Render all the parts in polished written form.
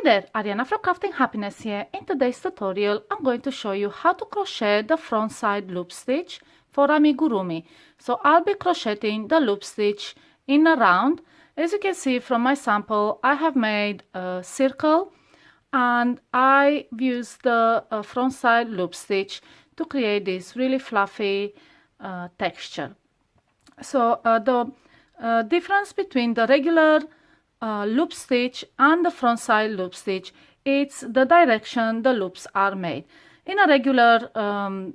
there, Ariana from Crafting Happiness here. In today's tutorial, I'm going to show you how to crochet the front side loop stitch for amigurumi. So I'll be crocheting the loop stitch in a round. As you can see from my sample, I have made a circle and I've used the front side loop stitch to create this really fluffy texture. So the difference between the regular loop stitch and the front side loop stitch, it's the direction the loops are made. In a regular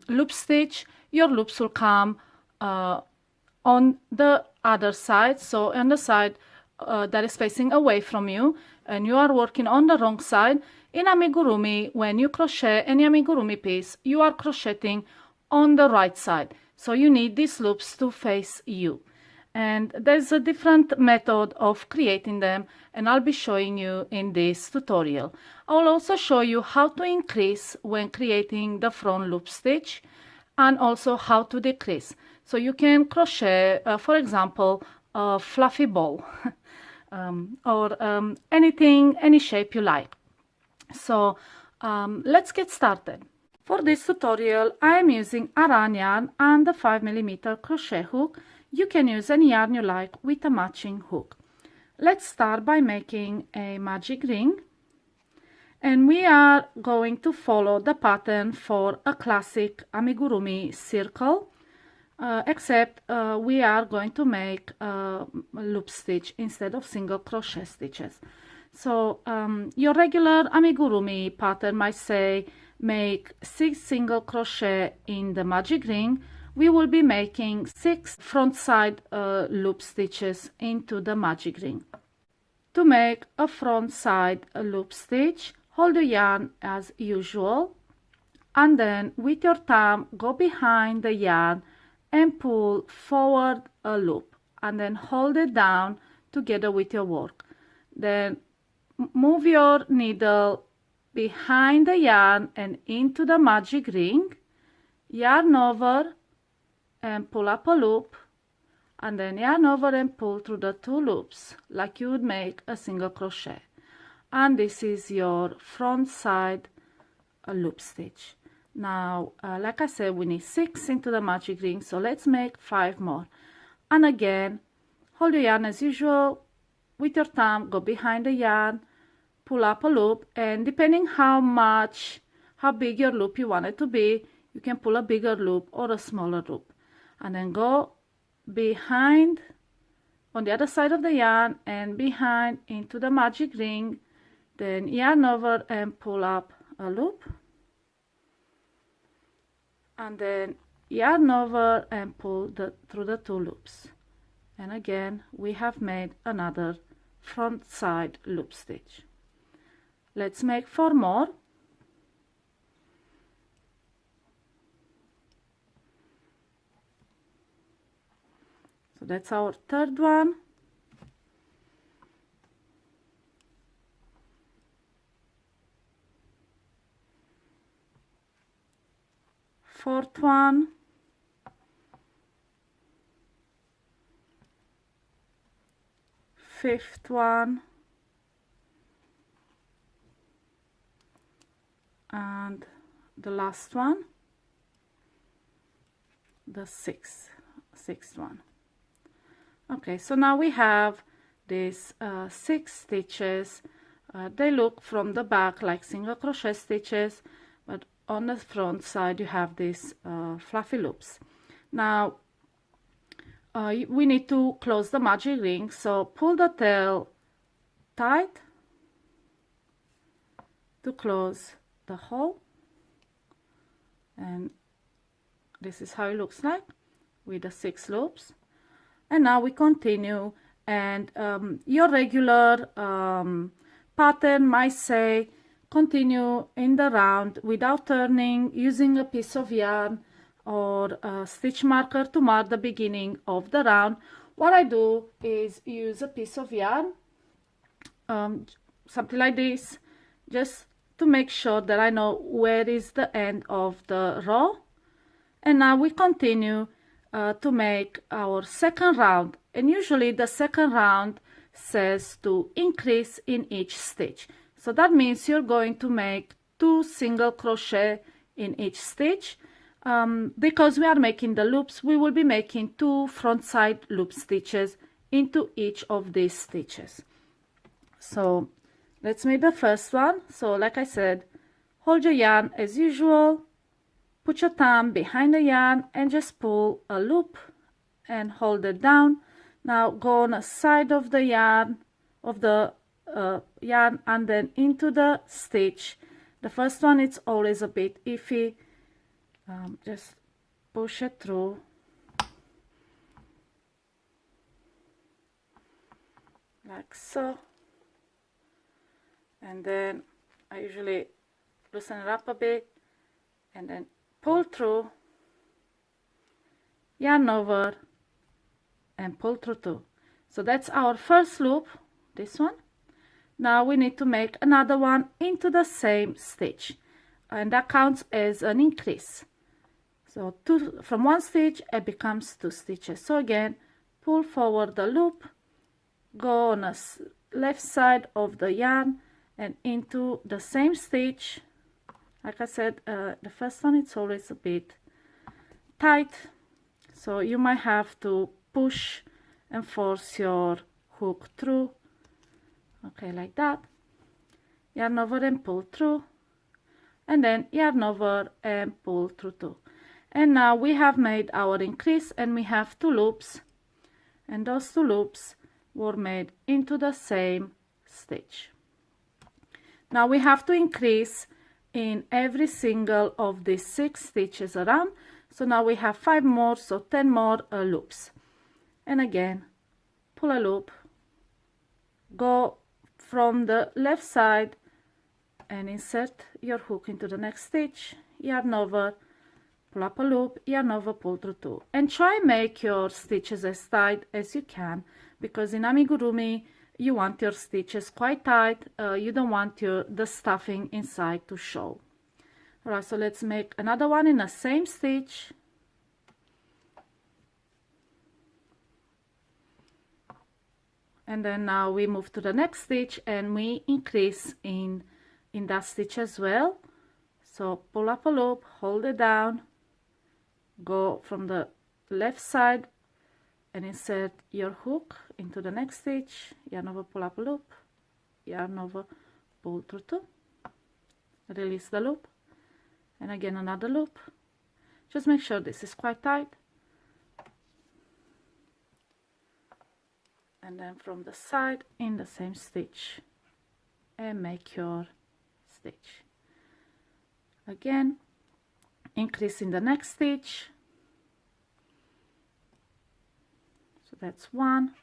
loop stitch, your loops will come on the other side, so on the side that is facing away from you, and you are working on the wrong side. In amigurumi, when you crochet any amigurumi piece, you are crocheting on the right side, so you need these loops to face you. And there's a different method of creating them, and I'll be showing you in this tutorial. I'll also show you how to increase when creating the front loop stitch, and also how to decrease. So you can crochet, for example, a fluffy ball or anything, any shape you like. So let's get started. For this tutorial, I am using Aran yarn and the 5mm crochet hook. You can use any yarn you like with a matching hook. Let's start by making a magic ring, and we are going to follow the pattern for a classic amigurumi circle, except we are going to make a loop stitch instead of single crochet stitches. So your regular amigurumi pattern might say make 6 single crochet in the magic ring. We will be making 6 front side loop stitches into the magic ring. To make a front side loop stitch, hold the yarn as usual, and then with your thumb go behind the yarn and pull forward a loop, and then hold it down together with your work. Then move your needle behind the yarn and into the magic ring, yarn over and pull up a loop, and then yarn over and pull through the 2 loops like you would make a single crochet. And this is your front side loop stitch. Now like I said, we need 6 into the magic ring, so let's make 5 more. And again, hold your yarn as usual, with your thumb go behind the yarn, pull up a loop, and depending how big your loop you want it to be, you can pull a bigger loop or a smaller loop. And then go behind on the other side of the yarn and behind into the magic ring, then yarn over and pull up a loop, and then yarn over and pull through the 2 loops. And again, we have made another front side loop stitch. Let's make 4 more. So that's our 3rd one. Fourth one. Fifth one. And the last one, the sixth one. Okay, so now we have these 6 stitches. They look from the back like single crochet stitches, but on the front side you have these fluffy loops. Now we need to close the magic ring, so pull the tail tight to close the hole, and this is how it looks like with the 6 loops. And now we continue, and your regular pattern might say continue in the round without turning, using a piece of yarn or a stitch marker to mark the beginning of the round. What I do is use a piece of yarn, something like this, just to make sure that I know where is the end of the row. And now we continue to make our 2nd round, and usually the 2nd round says to increase in each stitch. So that means you're going to make 2 single crochet in each stitch. Because we are making the loops, we will be making 2 front side loop stitches into each of these stitches. So let's make the first one. So like I said, hold your yarn as usual, put your thumb behind the yarn and just pull a loop and hold it down. Now go on the side of the yarn, and then into the stitch. The first one, it's always a bit iffy. Just push it through. Like so. And then I usually loosen it up a bit and then pull through, yarn over and pull through 2. So that's our first loop, this one. Now we need to make another one into the same stitch, and that counts as an increase. So from 1 stitch it becomes 2 stitches. So again, pull forward the loop, go on the left side of the yarn and into the same stitch. Like I said, the first one, it's always a bit tight, so you might have to push and force your hook through. Okay, like that. Yarn over and pull through, and then yarn over and pull through 2. And now we have made our increase and we have 2 loops, and those 2 loops were made into the same stitch. Now we have to increase in every single of these 6 stitches around. So now we have 5 more, so 10 more loops. And again, pull a loop, go from the left side and insert your hook into the next stitch, yarn over, pull up a loop, yarn over, pull through 2. And try and make your stitches as tight as you can, because in amigurumi you want your stitches quite tight. You don't want the stuffing inside to show. Alright, so let's make another one in the same stitch. And then now we move to the next stitch and we increase in that stitch as well. So pull up a loop, hold it down, go from the left side and insert your hook into the next stitch, yarn over, pull up a loop, yarn over, pull through 2, release the loop, and again another loop. Just make sure this is quite tight. And then from the side in the same stitch and make your stitch. Again, increase in the next stitch. So that's 1.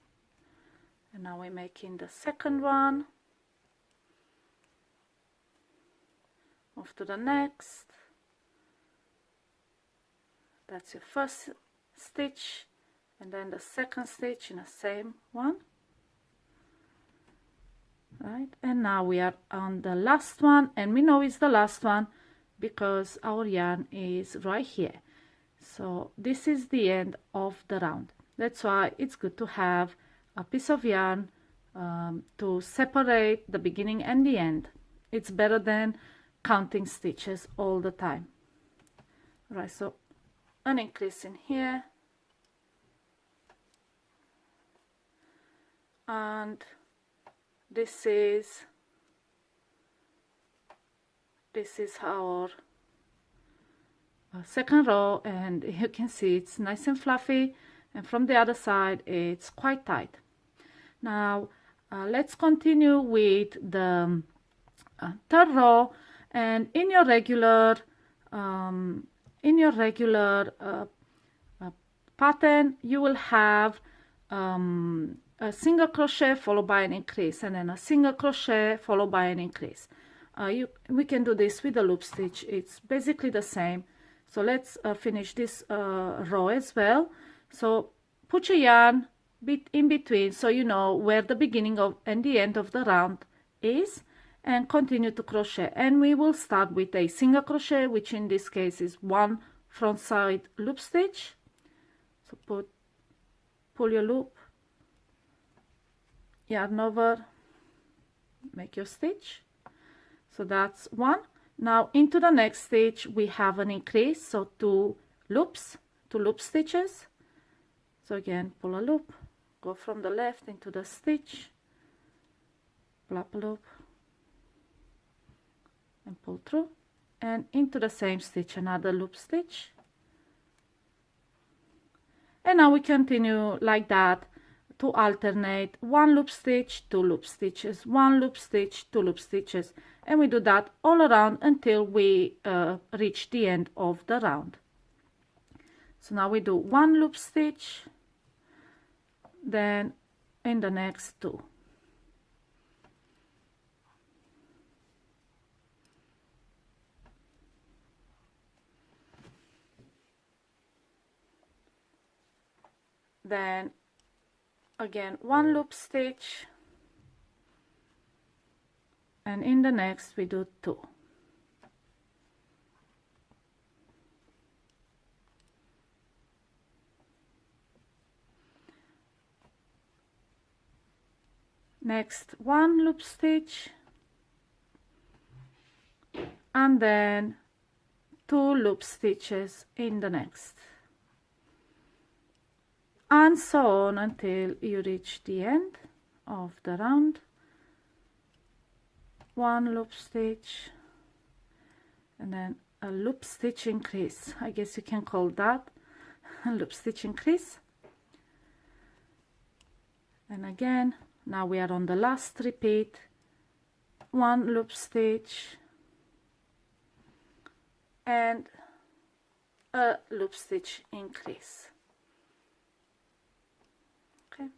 And now we're making the second one. Move to the next. That's your first stitch, and then the second stitch in the same one. Right, and now we are on the last one, and we know it's the last one because our yarn is right here. So this is the end of the round. That's why it's good to have a piece of yarn to separate the beginning and the end. It's better than counting stitches all the time. Right, so an increase in here, and this is our second row, and you can see it's nice and fluffy, and from the other side it's quite tight. Now let's continue with the third row, and in your regular pattern you will have a single crochet followed by an increase, and then a single crochet followed by an increase. We can do this with a loop stitch. It's basically the same. So let's finish this row as well. So put your yarn bit in between so you know where the beginning of and the end of the round is, and continue to crochet. And we will start with a single crochet, which in this case is 1 front side loop stitch. So pull your loop, yarn over, make your stitch, So that's one. Now into the next stitch we have an increase, so two loop stitches. So again, pull a loop, go from the left into the stitch, pull up a loop and pull through, and into the same stitch another loop stitch. And now we continue like that to alternate one loop stitch, two loop stitches, one loop stitch, two loop stitches, and we do that all around until we reach the end of the round. So now we do one loop stitch, then in the next two. Then again one loop stitch, and in the next we do two. Next one loop stitch, and then two loop stitches in the next, and so on until you reach the end of the round. One loop stitch, and then a loop stitch increase, I guess you can call that a loop stitch increase. And again, now we are on the last repeat, one loop stitch and a loop stitch increase. Okay,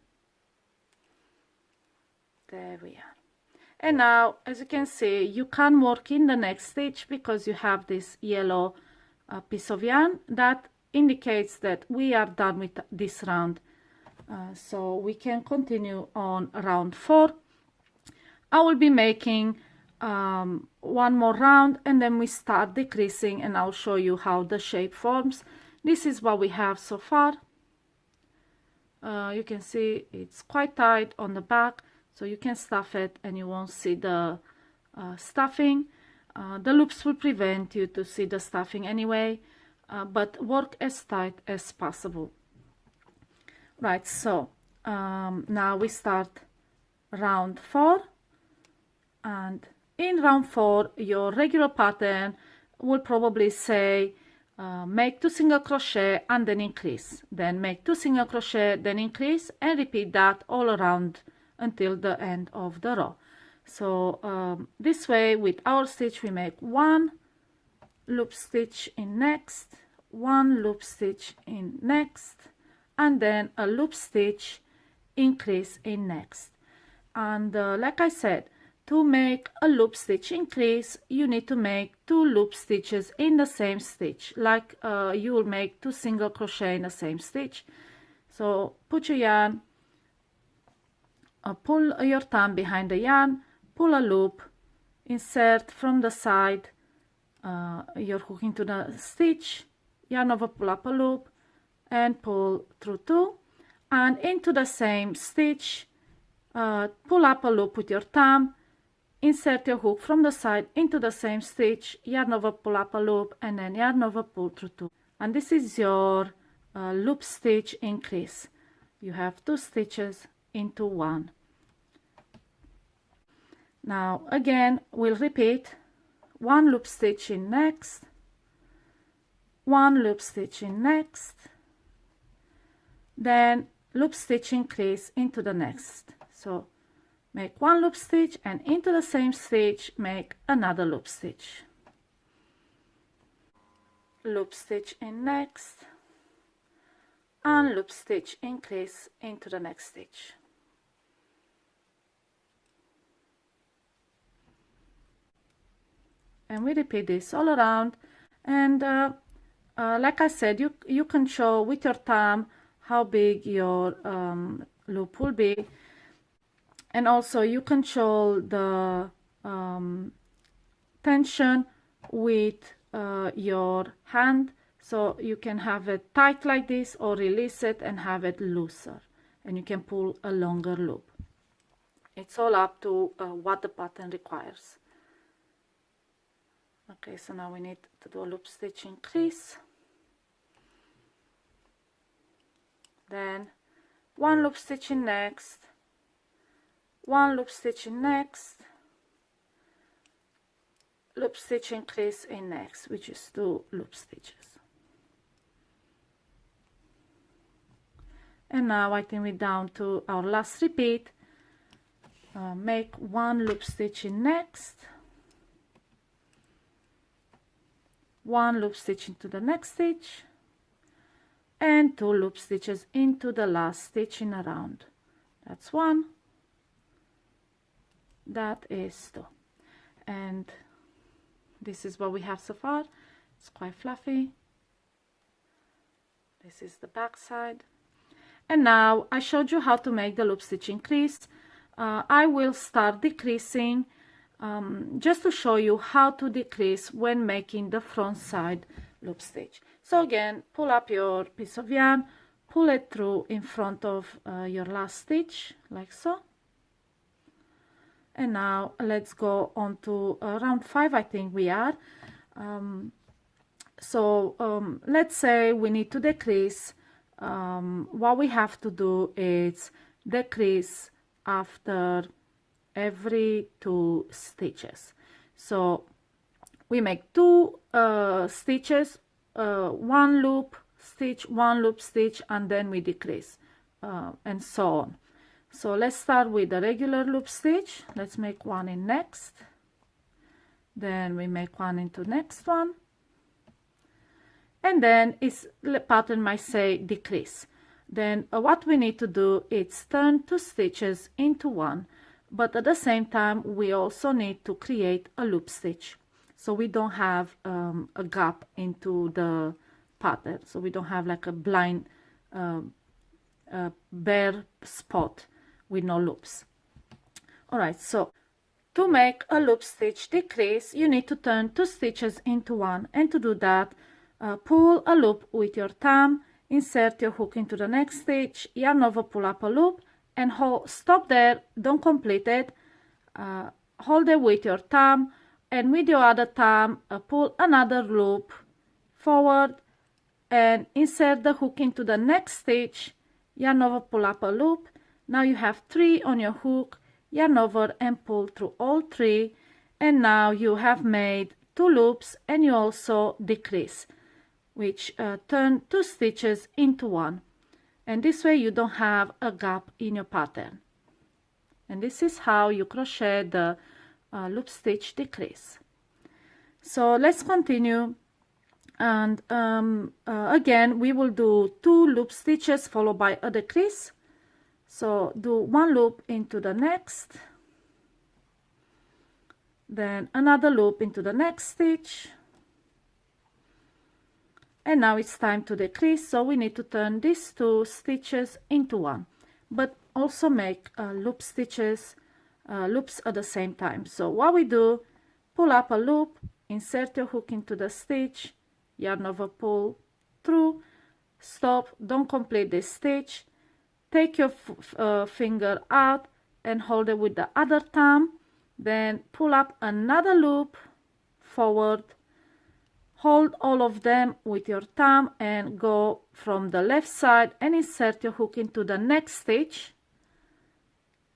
there we are. And now, as you can see, you can work in the next stitch because you have this yellow piece of yarn that indicates that we are done with this round. So we can continue on round 4. I will be making one more round and then we start decreasing, and I'll show you how the shape forms. This is what we have so far. You can see it's quite tight on the back, so you can stuff it and you won't see the stuffing. The loops will prevent you to see the stuffing anyway, but work as tight as possible. Right, so now we start round 4, and in round 4 your regular pattern will probably say make 2 single crochet and then increase, then make 2 single crochet, then increase, and repeat that all around until the end of the row. So this way with our stitch we make 1 loop stitch in next, 1 loop stitch in next, and then a loop stitch increase in next. And like I said, to make a loop stitch increase you need to make 2 loop stitches in the same stitch, like you will make 2 single crochet in the same stitch. So put your yarn, pull your thumb behind the yarn, pull a loop, insert from the side your hook into the stitch, yarn over, pull up a loop and pull through 2, and into the same stitch pull up a loop with your thumb, insert your hook from the side into the same stitch, yarn over, pull up a loop, and then yarn over, pull through 2. And this is your loop stitch increase. You have 2 stitches into 1. Now again we'll repeat 1 loop stitch in next, 1 loop stitch in next, then loop stitch increase into the next. So make 1 loop stitch and into the same stitch make another loop stitch, loop stitch in next, and loop stitch increase into the next stitch. And we repeat this all around. And like I said, you control with your thumb how big your loop will be, and also you control the tension with your hand, so you can have it tight like this or release it and have it looser, and you can pull a longer loop. It's all up to what the pattern requires. Okay, so now we need to do a loop stitch increase, then one loop stitch in next, one loop stitch in next, loop stitch increase in next, which is 2 loop stitches. And now I think we're down to our last repeat. Make 1 loop stitch in next, 1 loop stitch into the next stitch, and 2 loop stitches into the last stitch in a round. That's 1, that is 2, and this is what we have so far. It's quite fluffy. This is the back side. And now I showed you how to make the loop stitch increase. I will start decreasing just to show you how to decrease when making the front side loop stitch. So again, pull up your piece of yarn, pull it through in front of your last stitch, like so. And now let's go on to round 5, I think we are. Let's say we need to decrease. What we have to do is decrease after every 2 stitches. So we make 2 stitches, 1 loop stitch, 1 loop stitch, and then we decrease, and so on. So let's start with the regular loop stitch. Let's make 1 in next, then we make 1 into next one, and then the pattern might say decrease. Then what we need to do is turn 2 stitches into 1, but at the same time we also need to create a loop stitch, so we don't have a gap into the pattern, so we don't have like a blind bare spot with no loops. All right, so to make a loop stitch decrease, you need to turn 2 stitches into 1, and to do that, pull a loop with your thumb, insert your hook into the next stitch, yarn over, pull up a loop, and stop there, don't complete it, hold it with your thumb, and with your other thumb pull another loop forward and insert the hook into the next stitch, yarn over, pull up a loop. Now you have 3 on your hook, yarn over and pull through all 3, and now you have made 2 loops, and you also decrease, which turn 2 stitches into 1, and this way you don't have a gap in your pattern. And this is how you crochet the loop stitch decrease. So let's continue, and again we will do 2 loop stitches followed by a decrease. So do 1 loop into the next, then another loop into the next stitch, and now it's time to decrease, so we need to turn these 2 stitches into 1, but also make loops at the same time. So what we do, pull up a loop, insert your hook into the stitch, yarn over, pull through, stop, don't complete this stitch, take your finger out and hold it with the other thumb, then pull up another loop forward, hold all of them with your thumb and go from the left side and insert your hook into the next stitch,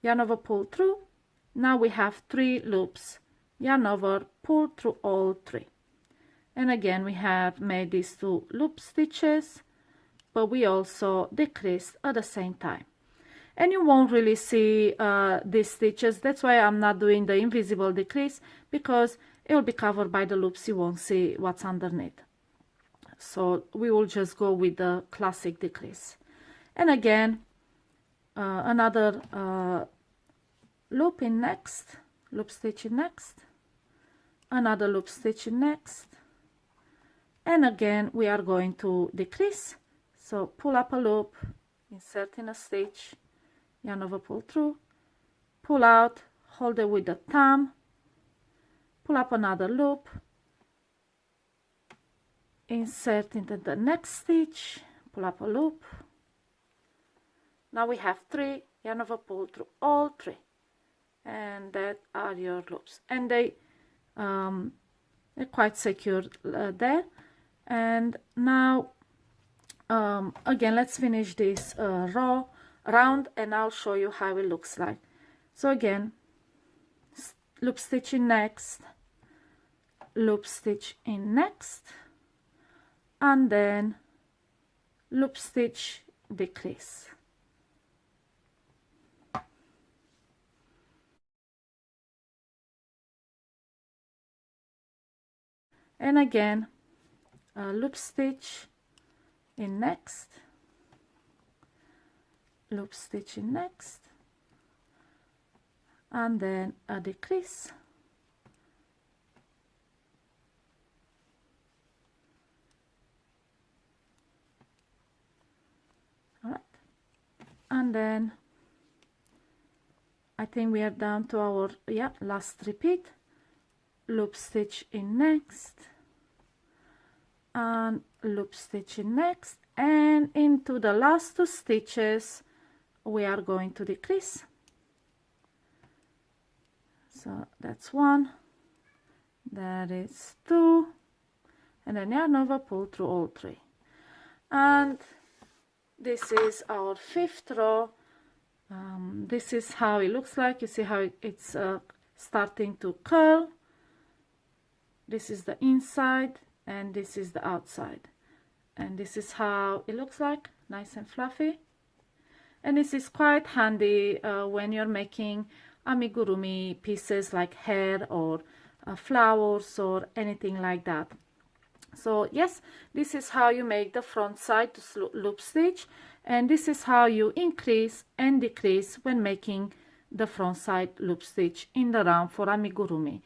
yarn over, pull through. Now we have 3 loops, yarn over, pull through all 3, and again we have made these 2 loop stitches, but we also decreased at the same time. And you won't really see these stitches, that's why I'm not doing the invisible decrease, because it will be covered by the loops, you won't see what's underneath. So we will just go with the classic decrease. And again, another loop in next, loop stitch in next, another loop stitch in next, and again we are going to decrease. So pull up a loop, insert in a stitch, yarn over, pull through, pull out, hold it with the thumb, pull up another loop, insert into the next stitch, pull up a loop. Now we have 3, yarn over, pull through all 3, and that are your loops, and they quite secure there. And now again, let's finish this round, and I'll show you how it looks like. So again, loop stitch in next, loop stitch in next, and then loop stitch, decrease. And again, loop stitch in next, loop stitch in next, and then a decrease. All right, and then I think we are down to our last repeat. Loop stitch in next, and loop stitch in next, and into the last 2 stitches we are going to decrease. So that's 1, that is 2, and then yarn over, pull through all 3. And this is our 5th row. This is how it looks like. You see how it's starting to curl. This is the inside, and this is the outside, and this is how it looks like, nice and fluffy. And this is quite handy when you're making amigurumi pieces like hair or flowers or anything like that. So yes, this is how you make the front side to loop stitch, and this is how you increase and decrease when making the front side loop stitch in the round for amigurumi.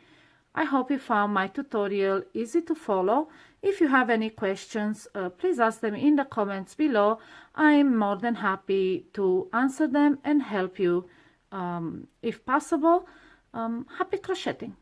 I hope you found my tutorial easy to follow. If you have any questions, please ask them in the comments below. I am more than happy to answer them and help you if possible. Happy crocheting!